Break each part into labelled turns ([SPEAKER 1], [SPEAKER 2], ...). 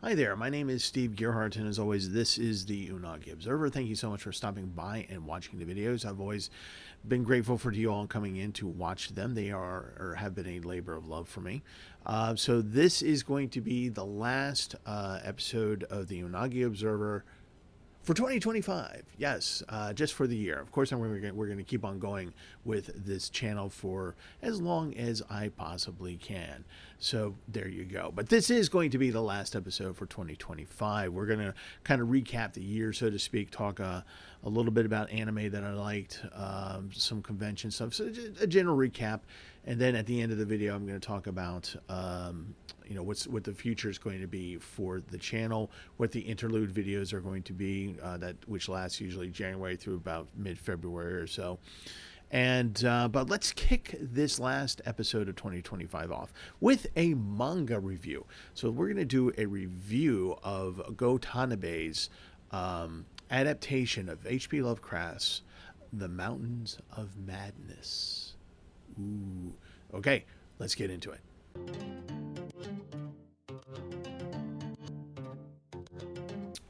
[SPEAKER 1] Hi there, my name is Steve Gearhart, and as always, this is the Unagi Observer. Thank you so much for stopping by and watching the videos. I've always been grateful for you all coming in to watch them. They are or have been a labor of love for me. So this is going to be the last episode of the Unagi Observer for 2025. Yes, just for the year. Of course, we're going to keep on going with this channel for as long as I possibly can. So there you go. But this is going to be the last episode for 2025. We're going to kind of recap the year, so to speak, talk a little bit about anime that I liked, some convention stuff, so a general recap. And then at the end of the video, I'm going to talk about what the future is going to be for the channel, what the interlude videos are going to be, which lasts usually January through about mid-February or so. And but let's kick this last episode of 2025 off with a manga review. So we're going to do a review of Go Tanabe's adaptation of H.P. Lovecraft's The Mountains of Madness. Ooh. Okay, let's get into it.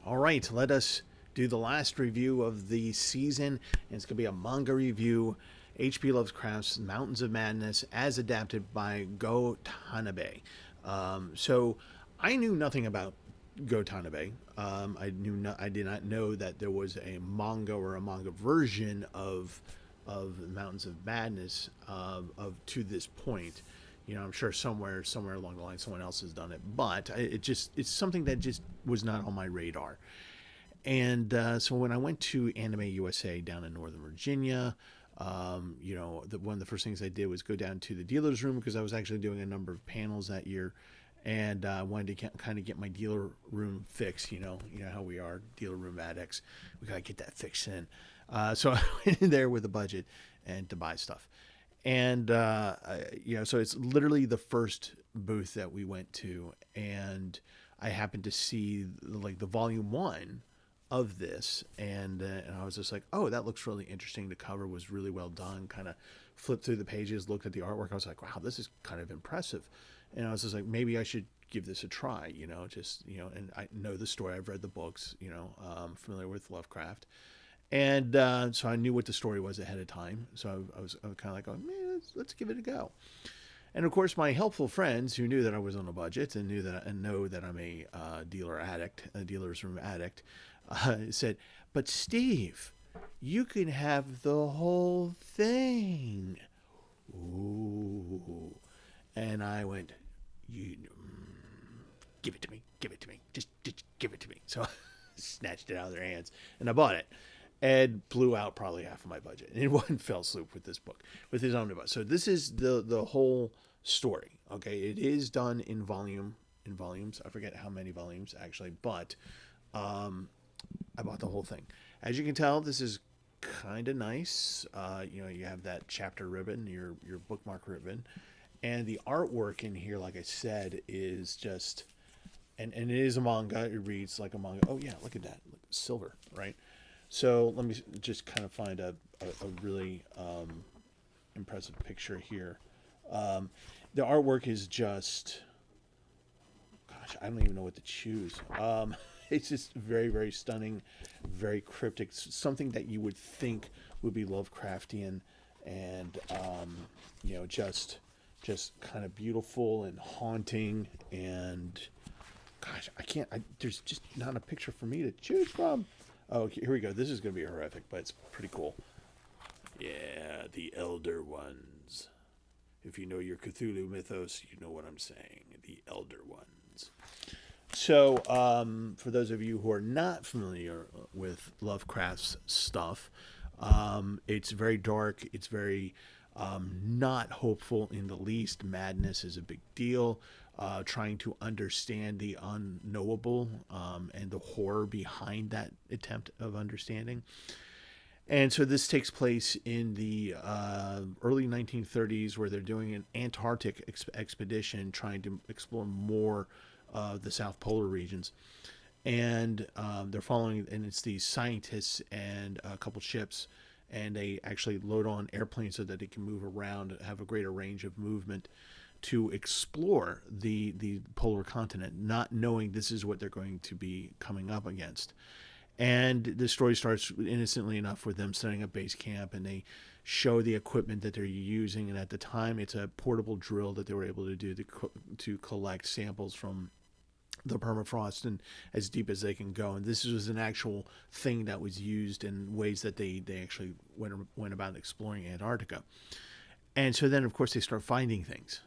[SPEAKER 1] All right, let us do the last review of the season. And it's going to be a manga review, H.P. Lovecraft's Mountains of Madness, as adapted by Go Tanabe. So I knew nothing about Go Tanabe. I did not know that there was a manga or a manga version of Mountains of Madness to this point. You know, I'm sure somewhere along the line someone else has done it, but it's something that just was not on my radar. And so when I went to Anime USA down in Northern Virginia, one of the first things I did was go down to the dealer's room, because I was actually doing a number of panels that year, and I wanted to kind of get my dealer room fixed. You know how we are, dealer room addicts. We gotta get that fixed in. So I went in there with a budget and to buy stuff. And, so it's literally the first booth that we went to, and I happened to see the volume 1 of this, and I was just like, oh, that looks really interesting. The cover was really well done. Kind of flipped through the pages, looked at the artwork. I was like, wow, this is kind of impressive. And I was just like, maybe I should give this a try, and I know the story. I've read the books, I'm familiar with Lovecraft. And so I knew what the story was ahead of time. So I was kind of like, oh, man, let's give it a go. And of course, my helpful friends who knew that I was on a budget and know that I'm a dealer's room addict, said, "But Steve, you can have the whole thing." Ooh, and I went, give it to me, just give it to me. So I snatched it out of their hands and I bought it. And blew out probably half of my budget in one fell swoop with this book, with his omnibus. So this is the whole story. Okay, it is done in volumes. I forget how many volumes actually, but I bought the whole thing. As you can tell, this is kind of nice. You have that chapter ribbon, your bookmark ribbon, and the artwork in here, like I said, is just, and it is a manga. It reads like a manga. Oh yeah, look at that, silver, right? So let me just kind of find a really impressive picture here. The artwork is just, gosh, I don't even know what to choose. It's just very, very stunning, very cryptic. Something that you would think would be Lovecraftian, and just kind of beautiful and haunting. And gosh, there's just not a picture for me to choose from. Oh, here we go. This is going to be horrific, but it's pretty cool. Yeah, the Elder Ones. If you know your Cthulhu mythos, you know what I'm saying. The Elder Ones. So, for those of you who are not familiar with Lovecraft's stuff, it's very dark. It's very not hopeful in the least. Madness is a big deal. Trying to understand the unknowable and the horror behind that attempt of understanding. And so this takes place in the early 1930s, where they're doing an Antarctic expedition trying to explore more of the South Polar regions. And they're following, and it's these scientists and a couple ships, and they actually load on airplanes so that they can move around, have a greater range of movement. to explore the polar continent, not knowing this is what they're going to be coming up against. And the story starts innocently enough with them setting up base camp, and they show the equipment that they're using. And at the time, it's a portable drill that they were able to do to collect samples from the permafrost and as deep as they can go. And this was an actual thing that was used in ways that they actually went about exploring Antarctica. And so then, of course, they start finding things.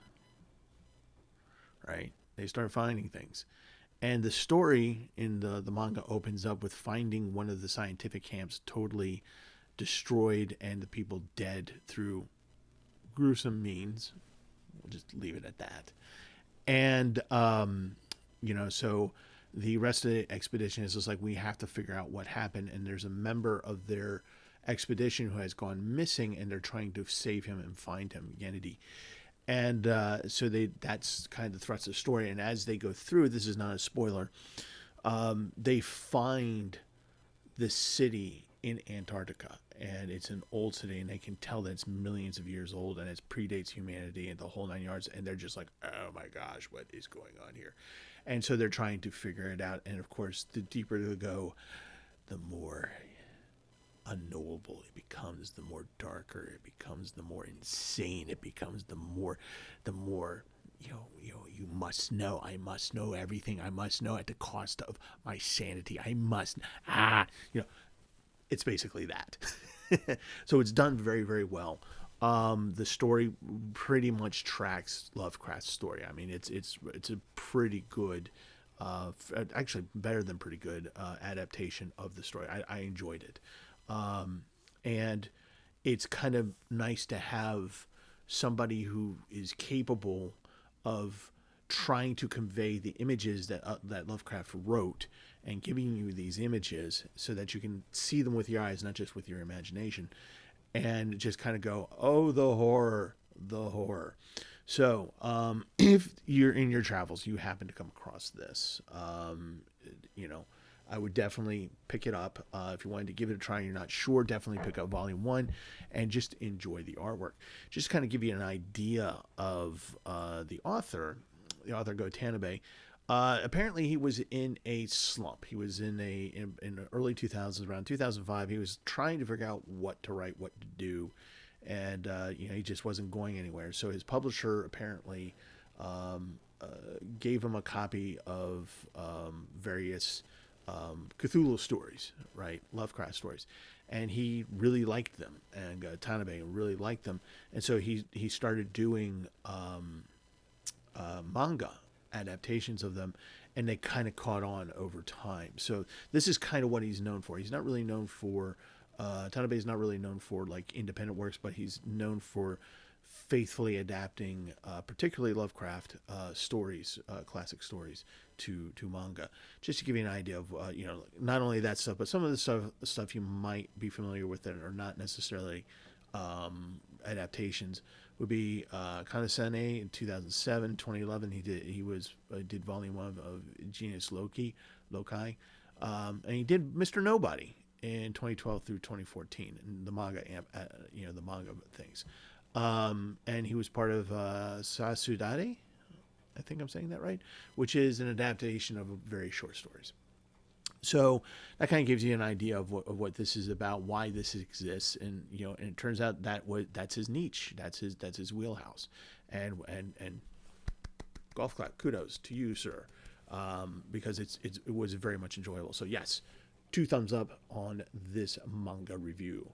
[SPEAKER 1] Right? They start finding things. And the story in the manga opens up with finding one of the scientific camps totally destroyed and the people dead through gruesome means. We'll just leave it at that. And, so the rest of the expedition is just like, we have to figure out what happened. And there's a member of their expedition who has gone missing, and they're trying to save him and find him, Unagi. And so that's kind of the thrust of the story. And as they go through, this is not a spoiler, they find the city in Antarctica. And it's an old city, and they can tell that it's millions of years old, and it predates humanity and the whole 9 yards. And they're just like, oh my gosh, what is going on here? And so they're trying to figure it out. And of course, the deeper they go, the more unknowable it becomes, the more darker it becomes, the more insane it becomes, the more you must know. I must know everything. I must know at the cost of my sanity. I must it's basically that. So it's done very, very well. The story pretty much tracks Lovecraft's story. I mean, it's a pretty good, actually better than pretty good adaptation of the story. I enjoyed it. And it's kind of nice to have somebody who is capable of trying to convey the images that Lovecraft wrote and giving you these images so that you can see them with your eyes, not just with your imagination, and just kind of go, oh, the horror. So, if you're in your travels, you happen to come across this, I would definitely pick it up. If you wanted to give it a try and you're not sure, definitely pick up Volume 1 and just enjoy the artwork. Just kind of give you an idea of the author Go Tanabe. Apparently he was in a slump. He was in the early 2000s, around 2005. He was trying to figure out what to write, what to do, and he just wasn't going anywhere. So his publisher apparently gave him a copy of various Cthulhu stories, right? Lovecraft stories. And he really liked them, and Tanabe really liked them. And so he started doing manga adaptations of them, and they kind of caught on over time. So this is kind of what he's known for. He's not really known for, Tanabe is not really known for like independent works, but he's known for faithfully adapting particularly Lovecraft stories, classic stories, to manga. Just to give you an idea of not only that stuff, but some of the stuff you might be familiar with that are not necessarily adaptations would be Kanasane in 2007. 2011 he did volume 1 of Genius Loci, and he did Mr. Nobody in 2012 through 2014 in the manga the manga things. And he was part of Sasudade, I think I'm saying that right, which is an adaptation of very short stories. So that kind of gives you an idea of what this is about, why this exists, and and it turns out that's his niche, that's his wheelhouse, and golf clap, kudos to you, sir, because it was very much enjoyable. So yes, 2 thumbs up on this manga review,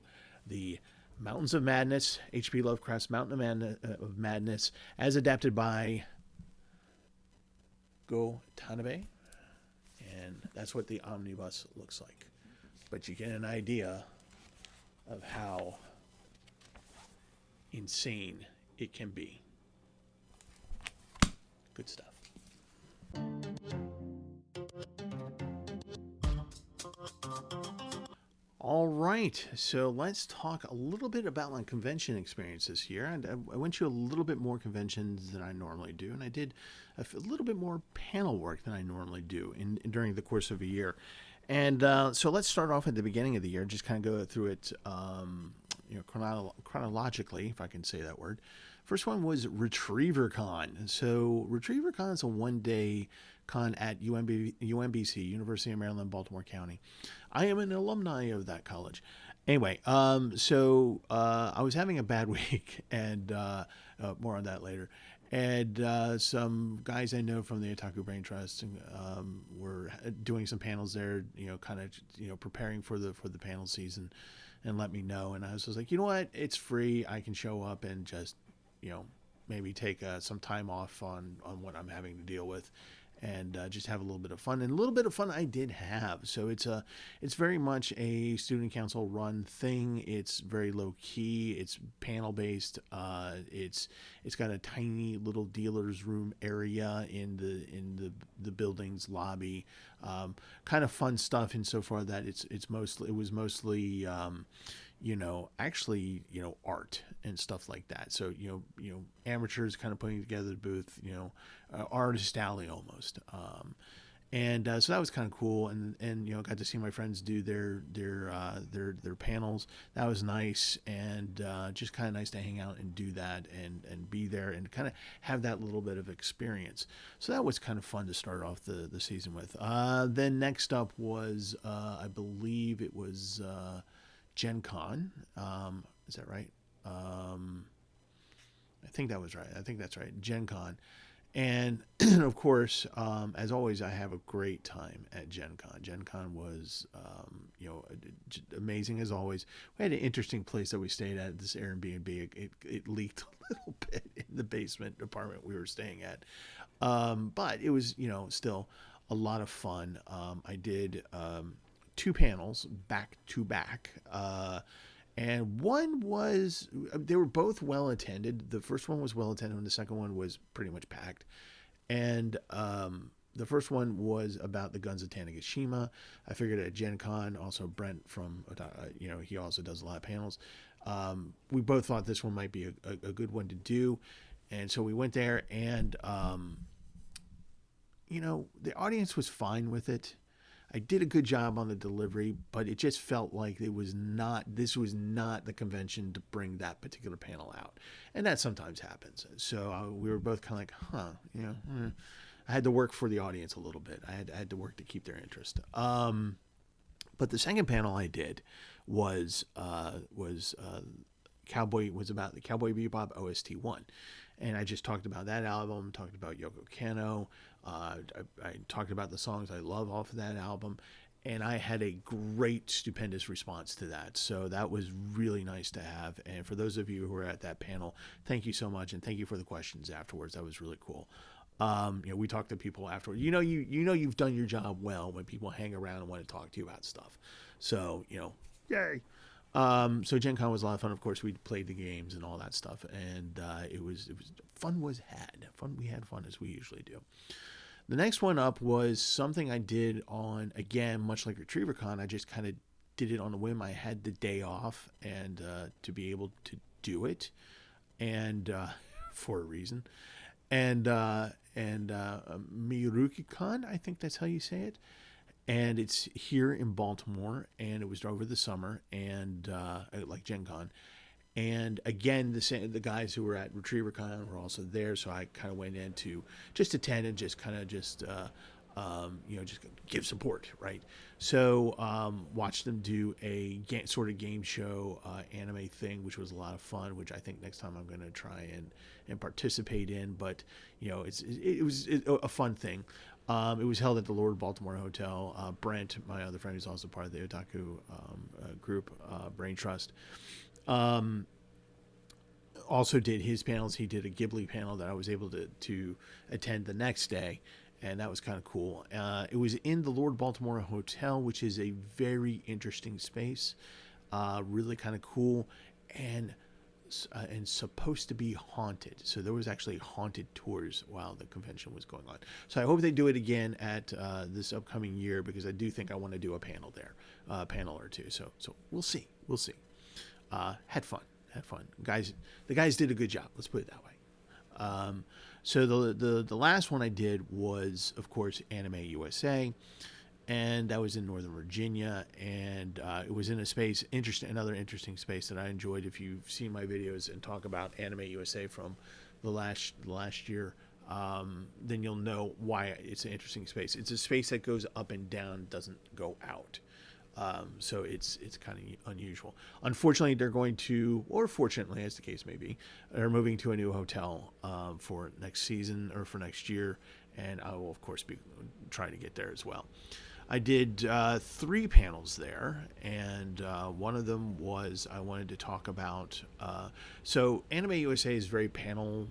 [SPEAKER 1] the Mountains of Madness, H.P. Lovecraft's Mountain of Madness, as adapted by Go Tanabe. And that's what the omnibus looks like. But you get an idea of how insane it can be. Good stuff. All right, so let's talk a little bit about my convention experience this year. And I went to a little bit more conventions than I normally do, and I did a little bit more panel work than I normally do during the course of a year. And so let's start off at the beginning of the year, just kind of go through it chronologically, if I can say that word. First one was RetrieverCon. So RetrieverCon is a one-day con at UMBC, University of Maryland, Baltimore County. I am an alumni of that college. Anyway, I was having a bad week, and more on that later. And some guys I know from the Otaku Brain Trust were doing some panels there, kind of, preparing for the panel season, and let me know. And I was just like, you know what? It's free. I can show up and just, maybe take some time off on what I'm having to deal with, and just have a little bit of fun. And a little bit of fun I did have. So it's very much a student council run thing. It's very low key. It's panel based. It's got a tiny little dealer's room area in the building's lobby. Kind of fun stuff insofar that it was mostly art and stuff like that. So, amateurs kind of putting together the booth, artist alley almost. So that was kind of cool. And got to see my friends do their panels. That was nice. And, just kind of nice to hang out and do that and be there and kind of have that little bit of experience. So that was kind of fun to start off the season with. Then next up was, I believe it was, Gen Con. Is that right? I think that was right. I think that's right. Gen Con. And of course, as always, I have a great time at Gen Con. Gen Con was, amazing as always. We had an interesting place that we stayed at, this Airbnb. It leaked a little bit in the basement apartment we were staying at. But it was, still a lot of fun. I did, 2 panels back to back. And one was, they were both well attended. The first one was well attended, and the second one was pretty much packed. And the first one was about the guns of Tanegashima. I figured at Gen Con, also Brent from, he also does a lot of panels. We both thought this one might be a good one to do. And so we went there, and, the audience was fine with it. I did a good job on the delivery, but it just felt like this was not the convention to bring that particular panel out. And that sometimes happens. So we were both kind of like, I had to work for the audience a little bit. I had to work to keep their interest. But the second panel I did was about the Cowboy Bebop OST 1. And I just talked about that album, talked about Yoko Kanno. I talked about the songs I love off of that album. And I had a great, stupendous response to that. So that was really nice to have. And for those of you who were at that panel, thank you so much. And thank you for the questions afterwards. That was really cool. We talked to people afterwards. You've done your job well when people hang around and want to talk to you about stuff. So, yay. So Gen Con was a lot of fun. Of course, we played the games and all that stuff, and it was fun. We had fun as we usually do. The next one up was something I did on, again, much like RetrieverCon. I just kind of did it on a whim. I had the day off and to be able to do it, and for a reason, and MiyurukiCon, I think that's how you say it. And it's here in Baltimore, and it was over the summer, and like Gen Con. And again, the guys who were at RetrieverCon were also there, so I kind of went in to just attend and just kind of just give support, right? So watched them do a sort of game show anime thing, which was a lot of fun, which I think next time I'm going to try and participate in. But it was a fun thing. It was held at the Lord Baltimore Hotel. Brent, my other friend, who's also part of the Otaku group, Brain Trust, also did his panels. He did a Ghibli panel that I was able to attend the next day, and that was kind of cool. It was in the Lord Baltimore Hotel, which is a very interesting space, really kind of cool, and supposed to be haunted. So there was actually haunted tours while the convention was going on. So I hope they do it again at this upcoming year, because I do think I want to do a panel there, a panel or two. So we'll see. Had fun. The guys did a good job. Let's put it that way. So the last one I did was, of course, Anime USA. and that was in Northern Virginia, and it was in a space, another interesting space that I enjoyed. If you've seen my videos and talk about Anime USA from the last year, then you'll know why it's an interesting space. It's a space that goes up and down, doesn't go out. So it's kind of unusual. Unfortunately, they're going to, or fortunately, as the case may be, they're moving to a new hotel for next season or for next year, and I will of course be trying to get there as well. I did 3 panels there, and one of them was I wanted to talk about. So Anime USA is very panel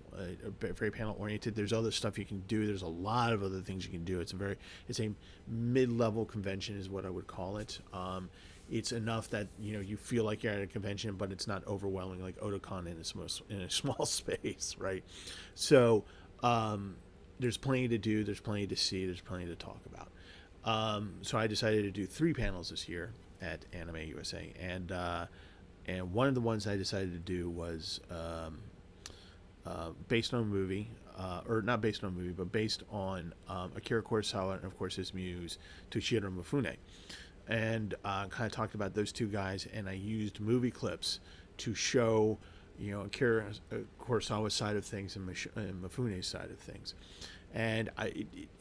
[SPEAKER 1] oriented. There's other stuff you can do. There's a lot of other things you can do. It's a mid-level convention is what I would call it. It's enough that you feel like you're at a convention, but it's not overwhelming like Otakon in a small space, right? So there's plenty to do. There's plenty to see. There's plenty to talk about. So I decided to do 3 panels this year at Anime USA, and one of the ones I decided to do was based on a movie, or not based on a movie, but based on Akira Kurosawa and of course his muse Toshiro Mifune, and kind of talked about those 2 guys, and I used movie clips to show Akira Kurosawa's side of things and Mifune's side of things. And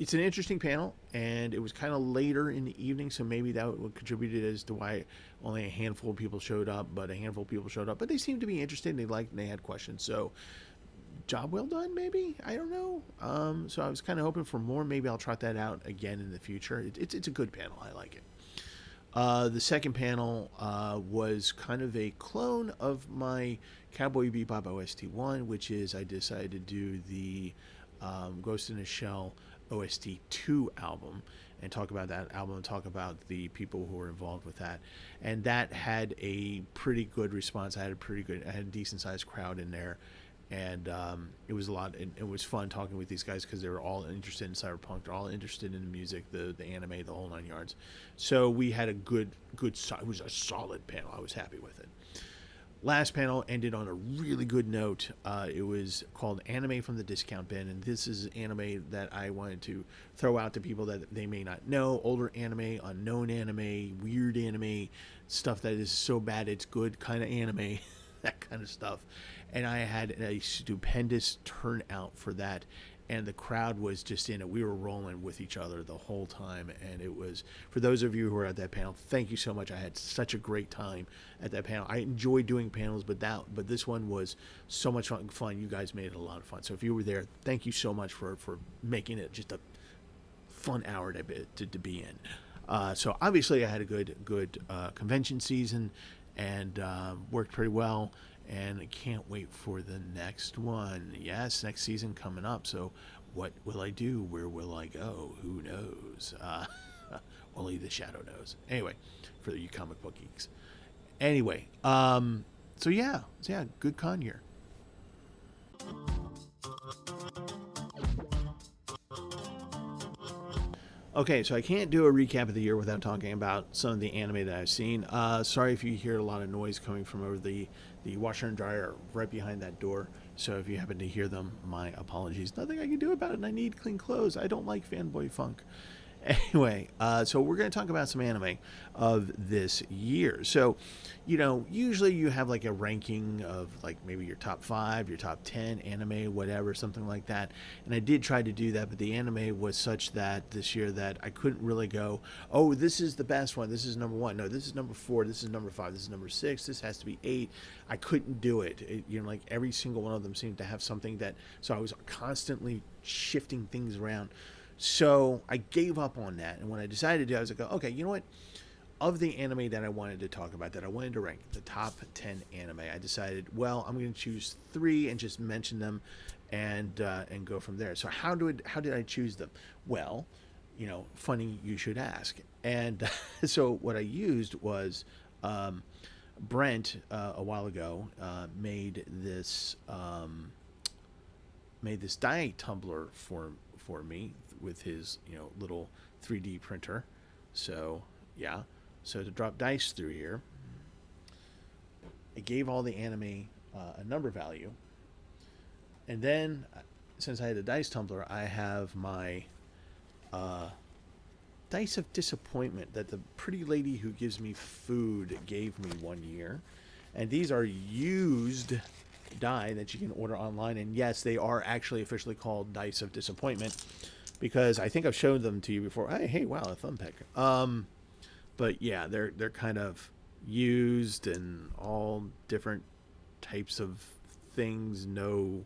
[SPEAKER 1] it's an interesting panel, and it was kind of later in the evening, so maybe that would contribute as to why only a handful of people showed up. But they seemed to be interested, and they had questions. So, job well done, maybe? I don't know. So I was kind of hoping for more. Maybe I'll trot that out again in the future. It's a good panel. I like it. The second panel was kind of a clone of my Cowboy Bebop OST1, which is I decided to do the Ghost in a Shell OST2 album and talk about that album and talk about the people who were involved with that. And that had a pretty good response. I had a decent sized crowd in there, and it was a lot. It was fun talking with these guys because they were all interested in cyberpunk. They're all interested in the music, the anime, the whole 9 yards. So we had a good. It was a solid panel. I was happy with it. Last panel ended on a really good note. It was called Anime from the Discount Bin, and this is anime that I wanted to throw out to people that they may not know. Older anime, unknown anime, weird anime, stuff that is so bad it's good kind of anime, that kind of stuff. And I had a stupendous turnout for that, and the crowd was just in it. We were rolling with each other the whole time, and it was, for those of you who were at that panel, thank you so much. I had such a great time at that panel. I enjoy doing panels, but this one was so much fun. You guys made it a lot of fun. So if you were there, thank you so much for making it just a fun hour to be in. So obviously I had a good convention season, and worked pretty well. And I can't wait for the next one. Yes, next season coming up. So what will I do? Where will I go? Who knows? Only the shadow knows. Anyway, for you comic book geeks. Anyway, so yeah, good con year. Okay, so I can't do a recap of the year without talking about some of the anime that I've seen. Sorry if you hear a lot of noise coming from over the washer and dryer right behind that door. So if you happen to hear them, my apologies. Nothing I can do about it, and I need clean clothes. I don't like fanboy funk. Anyway, so we're going to talk about some anime of this year. So, usually you have like a ranking of like maybe your top 5, your top 10 anime, whatever, something like that. And I did try to do that, but the anime was such that this year that I couldn't really go, oh, this is the best one. This is number 1. No, this is number 4. This is number 5. This is number 6. This has to be 8. I couldn't do it. Like every single one of them seemed to have something so I was constantly shifting things around. So I gave up on that, and when I decided to, I was like, okay, you know what? Of the anime that I wanted to talk about, that I wanted to rank, the top 10 anime, I decided, well, I'm going to choose 3 and just mention them, and go from there. So how did I choose them? Well, funny you should ask. And so what I used was Brent a while ago made this die tumbler for me with his little 3D printer. So yeah, so to drop dice through here, I gave all the anime a number value, and then since I had a dice tumbler, I have my dice of disappointment that the pretty lady who gives me food gave me one year. And these are used die that you can order online. And yes, they are actually officially called dice of disappointment, because I think I've shown them to you before. Hey, wow, a thumb peck. But yeah, they're kind of used and all different types of things, no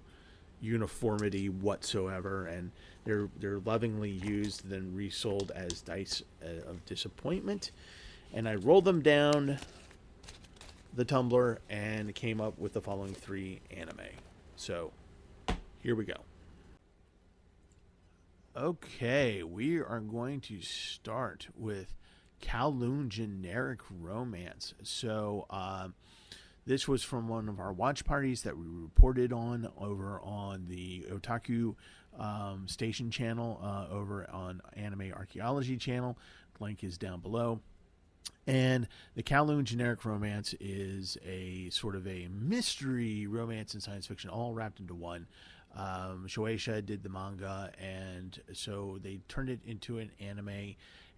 [SPEAKER 1] uniformity whatsoever, and they're lovingly used, then resold as dice of disappointment. And I rolled them down the tumbler and came up with the following 3 anime. So here we go. Okay, we are going to start with Kowloon Generic Romance. So this was from one of our watch parties that we reported on over on the Otaku station channel, over on Anime Archaeology channel. Link is down below. And the Kowloon Generic Romance is a sort of a mystery romance and science fiction all wrapped into one. Shueisha did the manga, and so they turned it into an anime.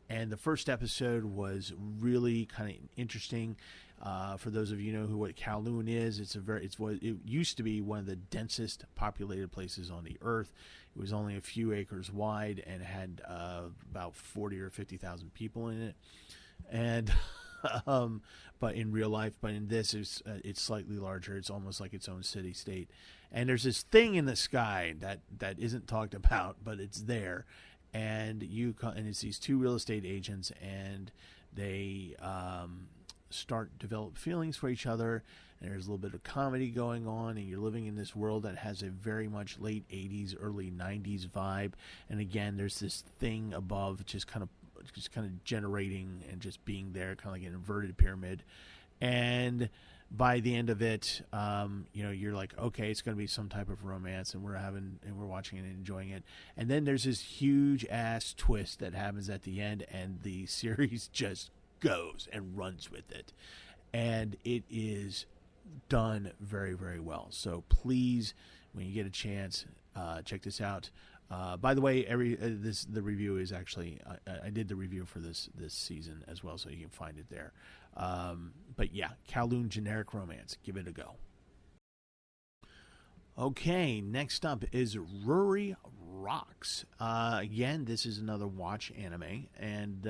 [SPEAKER 1] And the first episode was really kind of interesting. For those of you who know what Kowloon is, it used to be one of the densest populated places on the earth. It was only a few acres wide and had about 40 or 50,000 people in it. And but in real life, but in this, it's slightly larger. It's almost like its own city state. And there's this thing in the sky that isn't talked about, but it's there. And it's these 2 real estate agents, and they develop feelings for each other. And there's a little bit of comedy going on, and you're living in this world that has a very much late 80s, early 90s vibe. And again, there's this thing above just kind of generating and just being there, kind of like an inverted pyramid. And by the end of it, you're like, okay, it's going to be some type of romance, and we're watching it and enjoying it. And then there's this huge ass twist that happens at the end, and the series just goes and runs with it. And it is done very, very well. So please, when you get a chance, check this out. By the way, the review is actually I did the review for this season as well, so you can find it there. But yeah, Kowloon Generic Romance, give it a go. Okay, next up is Rory Rocks. Again, this is another watch anime, and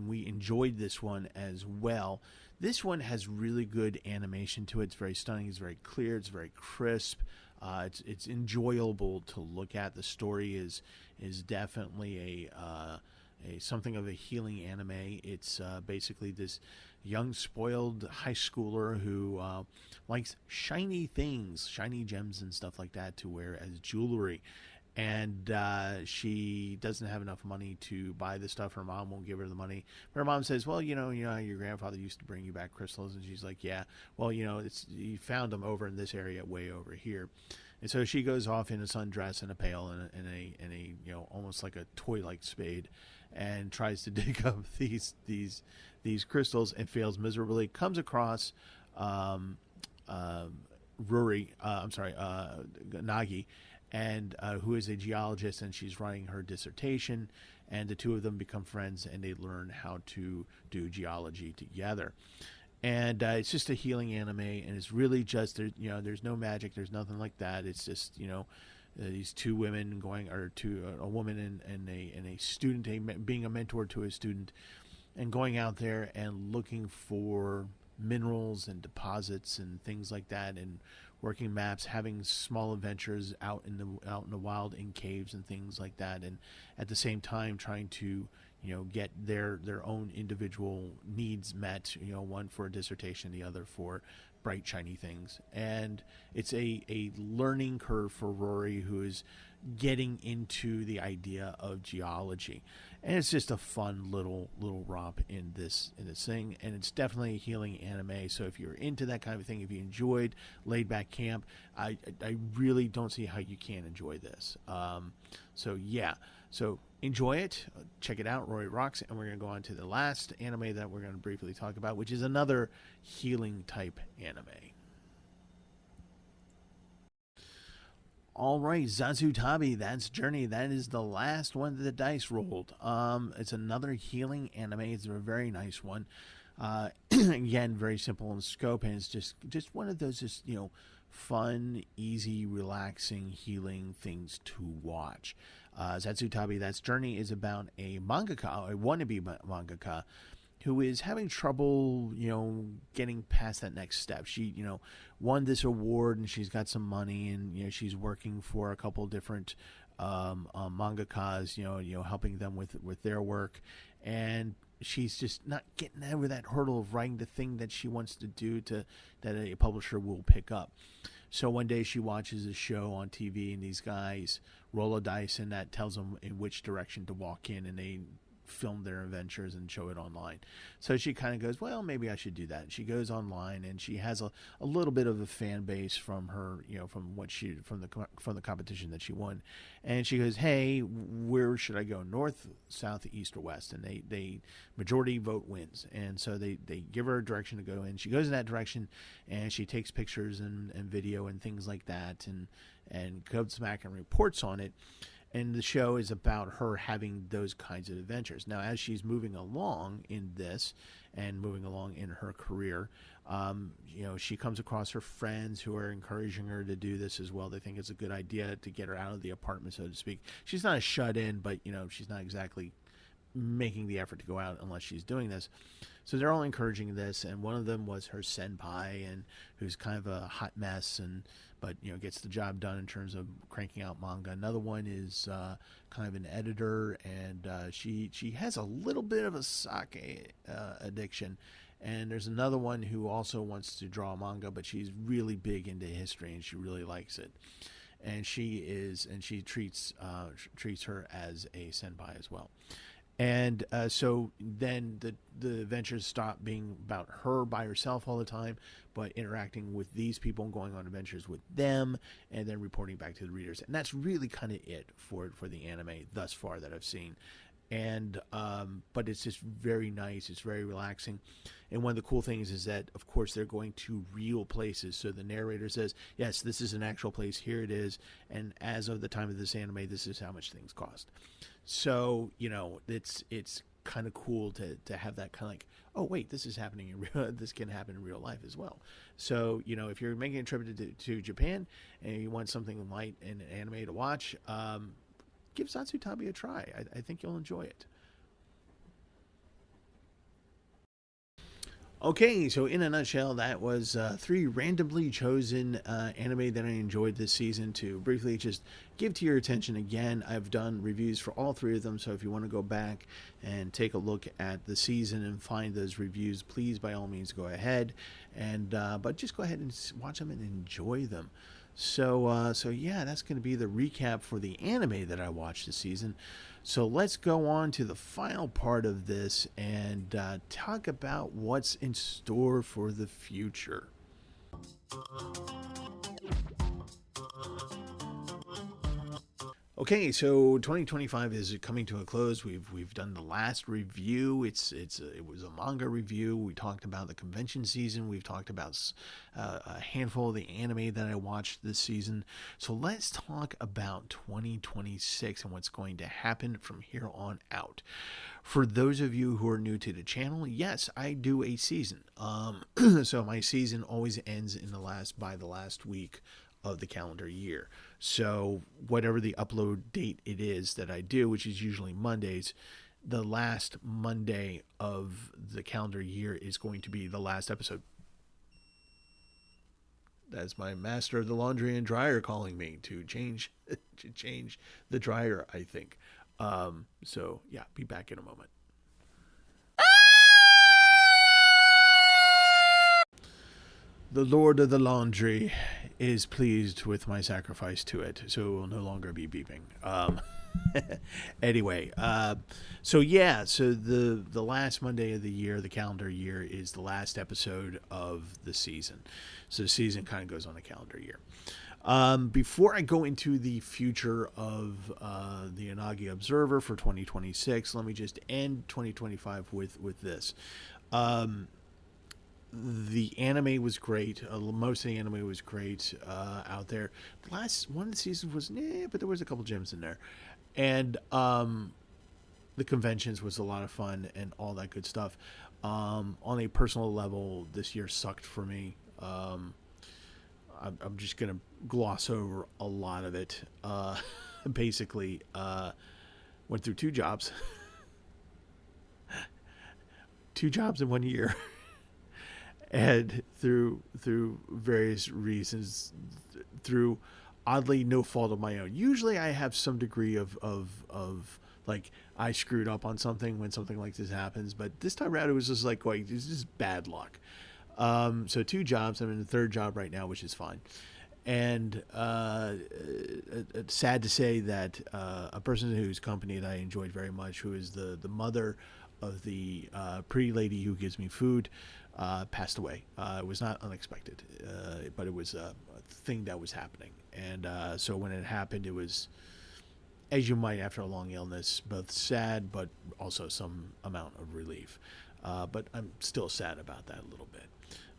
[SPEAKER 1] we enjoyed this one as well. This one has really good animation to it. It's very stunning. It's very clear. It's very crisp. It's enjoyable to look at. The story is definitely a something of a healing anime. It's basically this young spoiled high schooler who likes shiny things, shiny gems and stuff like that to wear as jewelry. And she doesn't have enough money to buy the stuff. Her mom won't give her the money. But her mom says, well, you know how your grandfather used to bring you back crystals? And she's like, yeah. Well, you found them over in this area, way over here. And so she goes off in a sundress and a pail and a almost like a toy-like spade, and tries to dig up these crystals and fails miserably. Comes across Unagi, and who is a geologist, and she's writing her dissertation, and the 2 of them become friends, and they learn how to do geology together. And it's just a healing anime, and it's really just there's no magic, there's nothing like that. It's just these 2 women a woman and a student, being a mentor to a student, and going out there and looking for minerals and deposits and things like that, and working maps, having small adventures out in the wild, in caves and things like that, and at the same time trying to get their own individual needs met, one for a dissertation, the other for bright shiny things. And it's a learning curve for Rory, who is getting into the idea of geology. And it's just a fun little romp in this thing, and it's definitely a healing anime. So if you're into that kind of thing, if you enjoyed laid back camp, I really don't see how you can't enjoy this. So enjoy it, check it out, Rory Rocks, and we're going to go on to the last anime that we're going to briefly talk about, which is another healing type anime. All right, Zazutabi, that's Journey. That is the last one that the dice rolled. It's another healing anime. It's a very nice one. Again, very simple in scope, and it's just one of those fun, easy, relaxing, healing things to watch. Zazutabi, that's Journey, is about a mangaka, a wannabe mangaka, who is having trouble, getting past that next step. She, won this award and she's got some money, and, she's working for a couple different mangakas, helping them with their work. And she's just not getting over that hurdle of writing the thing that she wants to do that a publisher will pick up. So one day she watches a show on TV, and these guys roll a dice, and that tells them in which direction to walk in, and they film their adventures and show it online. So she kind of goes, well, maybe I should do that. She goes online, and she has a little bit of a fan base from her, from the competition that she won. And she goes, hey, where should I go? North, south, east, or west? And they majority vote wins. And so they give her a direction to go in. She goes in that direction, and she takes pictures and video and things like that, and comes back and reports on it. And the show is about her having those kinds of adventures. Now, as she's moving along in this and moving along in her career, she comes across her friends who are encouraging her to do this as well. They think it's a good idea to get her out of the apartment, so to speak. She's not a shut-in, but, she's not exactly making the effort to go out unless she's doing this. So they're all encouraging this, and one of them was her senpai, and who's kind of a hot mess, but gets the job done in terms of cranking out manga. Another one is kind of an editor, and she has a little bit of a sake addiction. And there's another one who also wants to draw manga, but she's really big into history, and she really likes it. And she treats her as a senpai as well. And so then the adventures stop being about her by herself all the time, but interacting with these people and going on adventures with them, and then reporting back to the readers. And that's really kind of it for the anime thus far that I've seen. And but it's just very nice. It's very relaxing. And one of the cool things is that, of course, they're going to real places. So the narrator says, yes, this is an actual place. Here it is. And as of the time of this anime, this is how much things cost. So, it's kind of cool to have that kind of like, oh, wait, this is happening in real, this can happen in real life as well. So, if you're making a trip to Japan and you want something light and anime to watch, give Zazutabi a try. I think you'll enjoy it. Okay, so in a nutshell, that was 3 randomly chosen anime that I enjoyed this season to briefly just give to your attention again. I've done reviews for all 3 of them, so if you want to go back and take a look at the season and find those reviews, please, by all means, go ahead. And but just go ahead and watch them and enjoy them. So yeah, that's going to be the recap for the anime that I watched this season. So let's go on to the final part of this and talk about what's in store for the future. Okay, so 2025 is coming to a close. We've done the last review. It was a manga review. We talked about the convention season. We've talked about a handful of the anime that I watched this season. So let's talk about 2026 and what's going to happen from here on out. For those of you who are new to the channel, yes, I do a season. So my season always ends by the last week of the calendar year. So whatever the upload date it is that I do, which is usually Mondays, the last Monday of the calendar year is going to be the last episode. That's my master of the laundry and dryer calling me to change the dryer, I think. So yeah, be back in a moment. The Lord of the Laundry is pleased with my sacrifice to it, so it will no longer be beeping. Anyway, so the last Monday of the year, the calendar year, is the last episode of the season. So the season kind of goes on a calendar year. Before I go into the future of the Unagi Observer for 2026, let me just end 2025 with this. the anime was great. Most of the anime was great out there. The last one of the seasons was, but there was a couple gems in there. And the conventions was a lot of fun and all that good stuff. On a personal level, this year sucked for me. I'm just going to gloss over a lot of it. Basically, went through two jobs. Two jobs in 1 year. And through various reasons, through oddly no fault of my own. Usually I have some degree of like I screwed up on something when something like this happens, but this time around it was just like, wait, this is bad luck. So two jobs. I'm in the third job right now, which is fine. And it's sad to say that a person whose company that I enjoyed very much, who is the mother of the pretty lady who gives me food, passed away. It was not unexpected, but it was a thing that was happening. And so when it happened, it was, as you might after a long illness, both sad, but also some amount of relief. But I'm still sad about that a little bit.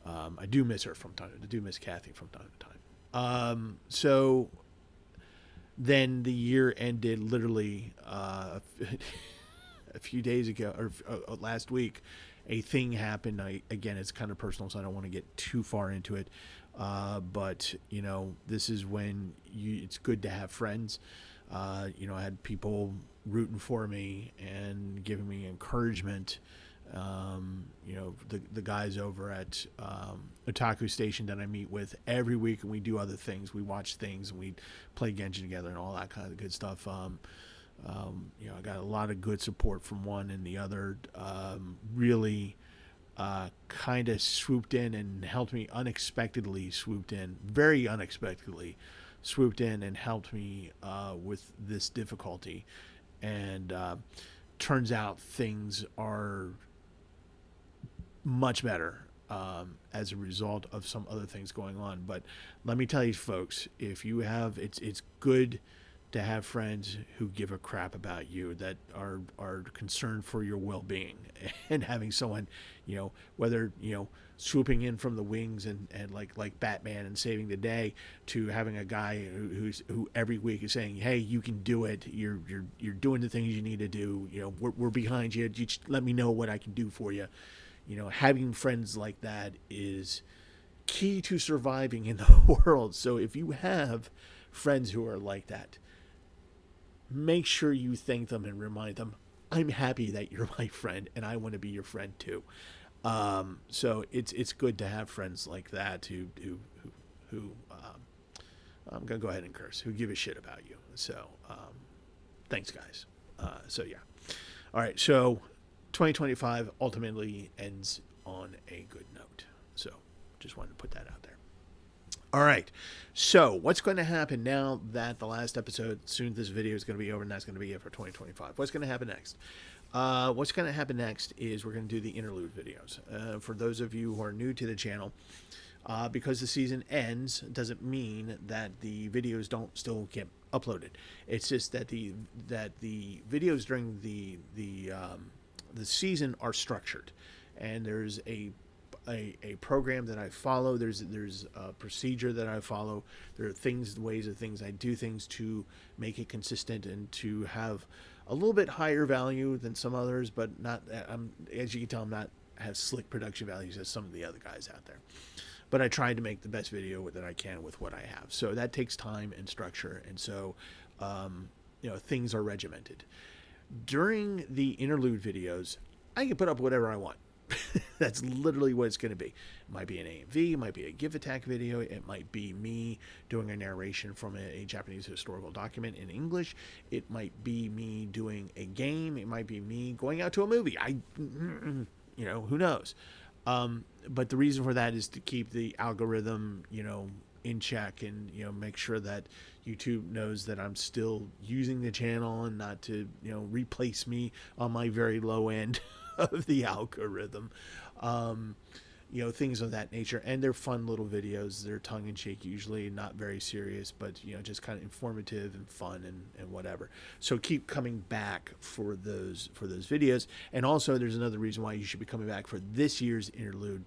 [SPEAKER 1] I do miss her from time to time. I do miss Kathy from time to time. So then the year ended literally a few days ago, or last week. A thing happened. Again, it's kind of personal, so I don't want to get too far into it. But you know, this is when it's good to have friends. You know, I had people rooting for me and giving me encouragement. You know, the guys over at Otaku Station that I meet with every week, and we do other things. We watch things and we play Genshin together and all that kind of good stuff. You know, I got a lot of good support from one, and the other really kind of swooped in and helped me very unexpectedly swooped in and helped me with this difficulty. And turns out things are much better as a result of some other things going on. But let me tell you, folks, if you have, it's good to have friends who give a crap about you, that are concerned for your well-being, and having someone, you know, whether, you know, swooping in from the wings and like Batman and saving the day, to having a guy who every week is saying, hey, you can do it. You're doing the things you need to do. You know, we're behind you. You just let me know what I can do for you. You know, having friends like that is key to surviving in the world. So if you have friends who are like that, make sure you thank them and remind them, I'm happy that you're my friend and I want to be your friend too. So it's good to have friends like that who I'm gonna go ahead and curse, who give a shit about you. So thanks, guys. So yeah, all right. So 2025 ultimately ends on a good note. So just wanted to put that out there. All right, so what's going to happen now that the last episode, soon this video is going to be over, and that's going to be it for 2025. What's going to happen next? What's going to happen next is we're going to do the interlude videos. For those of you who are new to the channel, because the season ends doesn't mean that the videos don't still get uploaded. It's just that the videos during the season are structured, and there's a program that I follow. There's a procedure that I follow. There are ways of things I do things to make it consistent and to have a little bit higher value than some others, but not. As you can tell, I'm not have slick production values as some of the other guys out there. But I try to make the best video that I can with what I have. So that takes time and structure, and so you know, things are regimented. During the interlude videos, I can put up whatever I want. That's literally what it's going to be. It might be an AMV, it might be a give attack video, it might be me doing a narration from a Japanese historical document in English, it might be me doing a game, it might be me going out to a movie. You know, who knows? But the reason for that is to keep the algorithm, you know, in check, and, you know, make sure that YouTube knows that I'm still using the channel and not to, you know, replace me on my very low end of the algorithm. You know, things of that nature. And they're fun little videos. They're tongue-in-cheek, usually not very serious, but, you know, just kind of informative and fun and whatever. So keep coming back for those videos. And also, there's another reason why you should be coming back for this year's interlude.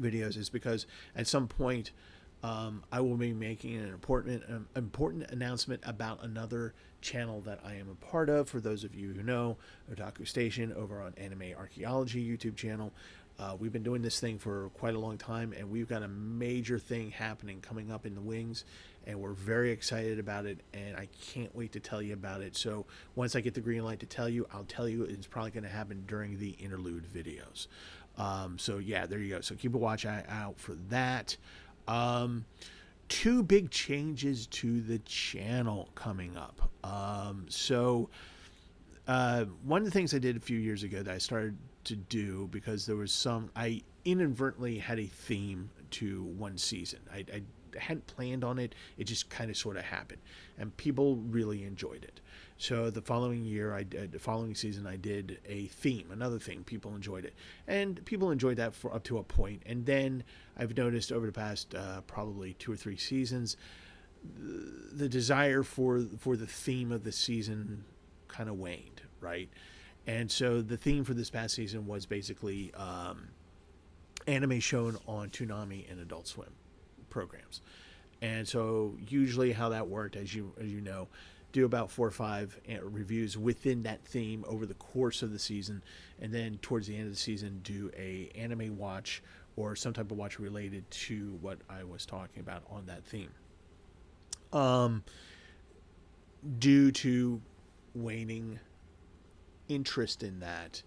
[SPEAKER 1] videos is because at some point I will be making an important announcement about another channel that I am a part of. For those of you who know, Otaku Station over on Anime Archaeology YouTube channel. We've been doing this thing for quite a long time, and we've got a major thing happening coming up in the wings, and we're very excited about it, and I can't wait to tell you about it. So once I get the green light to tell you, I'll tell you. It's probably going to happen during the interlude videos. So yeah, there you go. So keep a watch out for that. Two big changes to the channel coming up. One of the things I did a few years ago that I started to do, because there was I inadvertently had a theme to one season. I hadn't planned on it. It just kind of sort of happened, and people really enjoyed it. So the following season, I did a theme, another thing. People enjoyed it, and people enjoyed that for up to a point. And then I've noticed over the past probably 2 or 3 seasons, the desire for the theme of the season kind of waned, right? And so the theme for this past season was basically anime shown on Toonami and Adult Swim programs. And so usually how that worked, as you know, do about 4 or 5 reviews within that theme over the course of the season, and then towards the end of the season do a anime watch or some type of watch related to what I was talking about on that theme. Due to waning interest in that,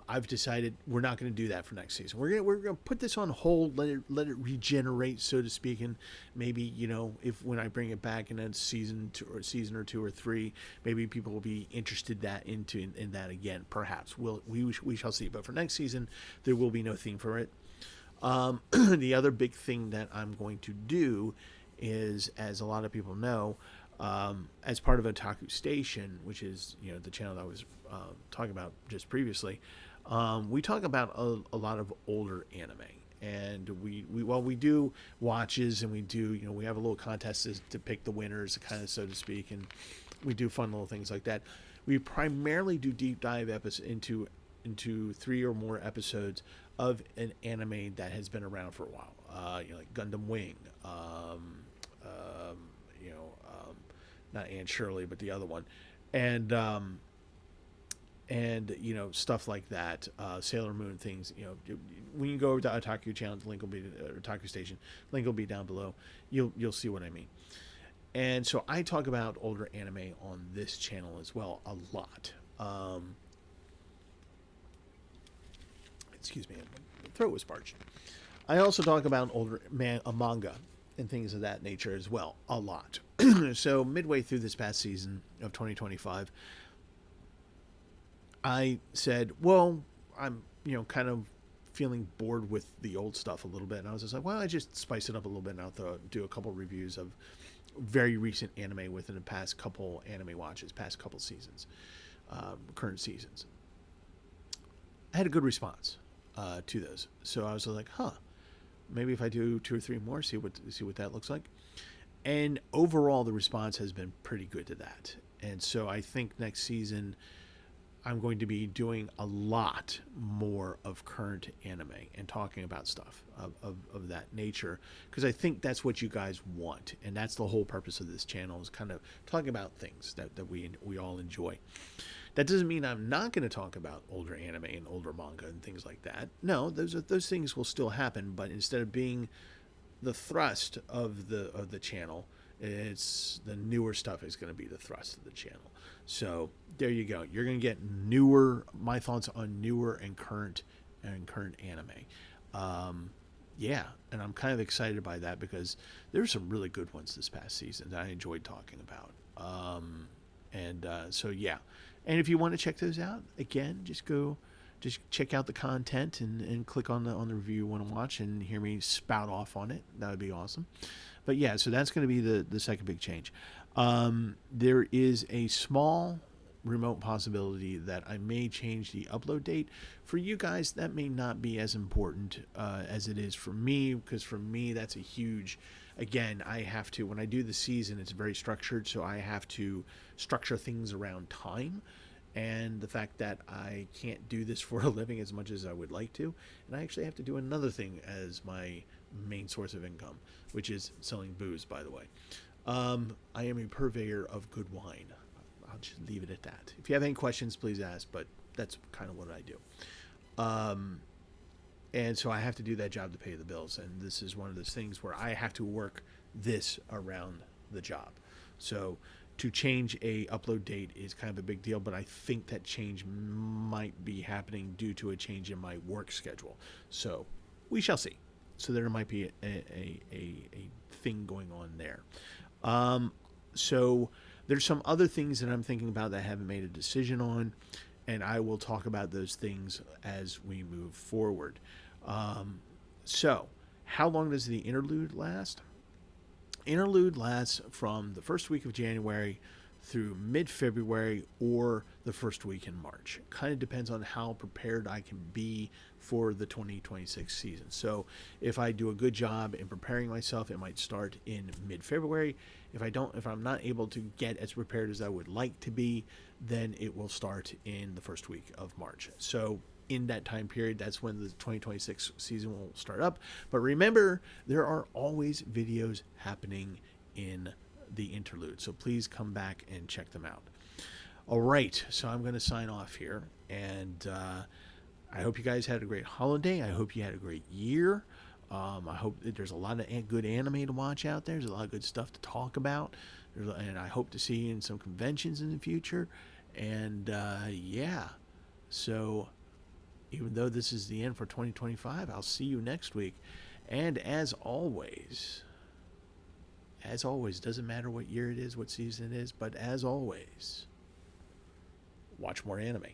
[SPEAKER 1] I've decided we're not going to do that for next season. We're going to put this on hold, let it regenerate, so to speak, and maybe, you know, if when I bring it back in a season or 2 or 3, maybe people will be interested in that again. Perhaps we shall see. But for next season, there will be no theme for it. The other big thing that I'm going to do is, as a lot of people know, as part of Otaku Station, which is, you know, the channel that I was talking about just previously, we talk about a lot of older anime, and we do watches, and we do, you know, we have a little contest to pick the winners, kind of, so to speak, and we do fun little things like that. We primarily do deep dive into 3 or more episodes of an anime that has been around for a while, you know, like Gundam Wing, not Anne Shirley, but the other one, and you know, stuff like that, Sailor Moon things. You know, when you go over to Otaku channel, the link will be Otaku Station. Link will be down below. You'll see what I mean. And so I talk about older anime on this channel as well a lot. Excuse me, my throat was parched. I also talk about older manga and things of that nature as well a lot. So midway through this past season of 2025, I said, well, I'm, you know, kind of feeling bored with the old stuff a little bit, and I was just like, well, I just spice it up a little bit, and I'll do a couple reviews of very recent anime within the past couple anime watches, past couple seasons, current seasons. I had a good response to those, so I was like, maybe if I do 2 or 3 more, see what that looks like. And overall, the response has been pretty good to that. And so I think next season I'm going to be doing a lot more of current anime and talking about stuff of that nature, because I think that's what you guys want, and that's the whole purpose of this channel, is kind of talking about things that we all enjoy. That doesn't mean I'm not going to talk about older anime and older manga and things like that. No, those things will still happen, but instead of being the thrust of the channel, it's the newer stuff is going to be the thrust of the channel. So there you go. You're going to get my thoughts on newer and current anime. Yeah, and I'm kind of excited by that, because there's some really good ones this past season that I enjoyed talking about. So yeah. And if you want to check those out, again, just check out the content and click on the review you want to watch and hear me spout off on it. That would be awesome. But yeah, so that's going to be the second big change. There is a small remote possibility that I may change the upload date. For you guys, that may not be as important as it is for me, because for me, that's a huge... Again, I have to, when I do the season, it's very structured, so I have to structure things around time. and the fact that I can't do this for a living as much as I would like to, and I actually have to do another thing as my main source of income, which is selling booze, by the way. I am a purveyor of good wine. I'll just leave it at that. If you have any questions, please ask, but that's kind of what I do. And so I have to do that job to pay the bills, and this is one of those things where I have to work this around the job. So to change a upload date is kind of a big deal, but I think that change might be happening due to a change in my work schedule. So we shall see. So there might be a thing going on there. So there's some other things that I'm thinking about that I haven't made a decision on, and I will talk about those things as we move forward. So how long does the interlude last? Interlude lasts from the first week of January through mid-February or the first week in March. It kind of depends on how prepared I can be for the 2026 season. So if I do a good job in preparing myself, it might start in mid-February. If I'm not able to get as prepared as I would like to be, then it will start in the first week of March. So in that time period, that's when the 2026 season will start up. But remember, there are always videos happening in the interlude, so please come back and check them out. All right, so I'm going to sign off here, and I hope you guys had a great holiday. I hope you had a great year. I hope that there's a lot of good anime to watch out there. There's a lot of good stuff to talk about, and I hope to see you in some conventions in the future. And yeah, so even though this is the end for 2025, I'll see you next week. And as always, doesn't matter what year it is, what season it is, but as always, watch more anime.